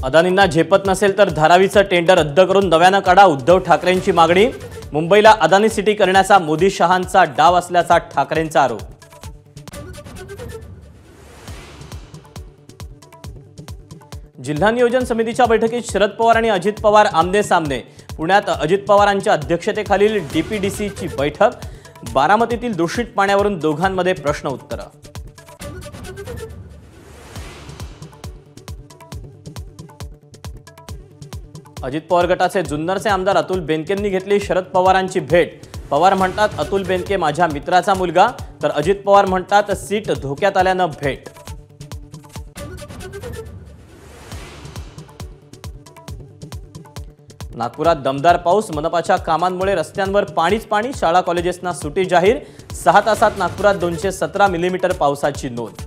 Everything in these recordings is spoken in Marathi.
अदानींना झेपत नसेल तर धारावीचं टेंडर रद्द करून नव्यानं काढा, उद्धव ठाकरेंची मागणी। मुंबईला अदानी सिटी करण्याचा मोदी शहांचा डाव असल्याचा ठाकरेंचा आरोप। जिल्हा नियोजन समितीच्या बैठकीत शरद पवार आणि अजित पवार आमने सामने। पुण्यात अजित पवारांच्या अध्यक्षतेखालील डीपीडीसीची बैठक। बारामतीतील दूषित पाण्यावरून दोघांमध्ये प्रश्न उत्तर। अजित पवार गटाचे जुन्नरचे आमदार अतुल बेनकेंनी घेतली शरद पवारांची भेट। पवार म्हणतात अतुल बेनके माझ्या मित्राचा मुलगा, तर अजित पवार म्हणतात सीट धोक्यात आल्यानं भेट। नागपुरात दमदार पाऊस, मनपाच्या कामांमुळे रस्त्यांवर पाणीच पाणी। शाळा कॉलेजेसना सुटी जाहीर। 6 तासात नागपुरात 217 मिलीमीटर पावसाची नोंद।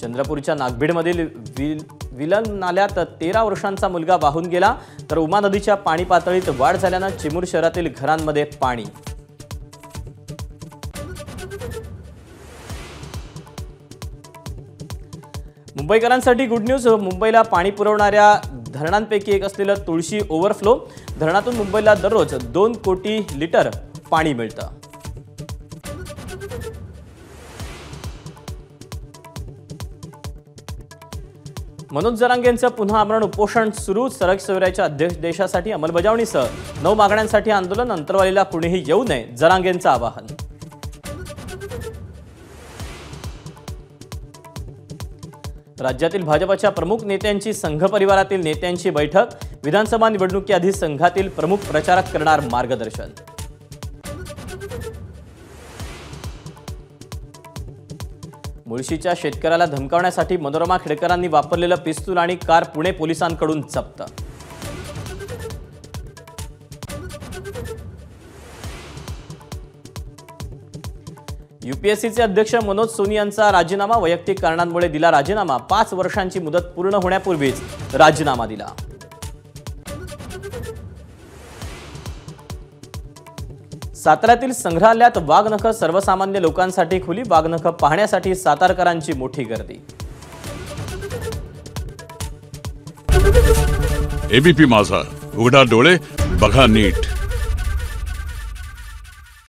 चंद्रपूरच्या नागभीडमधील विलन नाल्यात 13 वर्षांचा मुलगा वाहून गेला, तर उमा नदीच्या पाणी पातळीत वाढ झाल्यानं चिमूर शहरातील घरांमध्ये पाणी। मुंबईकरांसाठी गुड न्यूज। मुंबईला पाणी पुरवणाऱ्या धरणांपैकी एक असलेलं तुळशी ओव्हरफ्लो धरणातून मुंबईला दररोज 2 कोटी लिटर पाणी मिळतं। मनोज जरांगेंचं पुन्हा आमरण उपोषण सुरू। सडक सोयऱ्याच्या अध्यादेशासाठी अंमलबजावणीसह 9 मागण्यांसाठी आंदोलन। अंतरवालीला कुणीही येऊ नये, जरांगेंचं आवाहन। राज्यातील भाजपच्या प्रमुख नेत्यांची संघ परिवारातील नेत्यांची बैठक। विधानसभा निवडणुकीआधी संघातील प्रमुख प्रचारक करणार मार्गदर्शन। मुळशीच्या शेतकऱ्याला धमकावण्यासाठी मनोरमा खेडकरांनी वापरलेलं पिस्तूल आणि कार पुणे पोलिसांकडून जप्त। यूपीएससीचे अध्यक्ष मनोज सोनी यांचा राजीनामा। वैयक्तिक कारणांमुळे दिला राजीनामा। 5 वर्षांची मुदत पूर्ण होण्यापूर्वीच राजीनामा दिला। साताऱ्यातील संग्रहालयात वाघनखं सर्वसामान्य लोकांसाठी खुली। वाघनखं पाहण्यासाठी सातारकरांची मोठी गर्दी। एबीपी माझा, उघडा डोळे बघा नीट।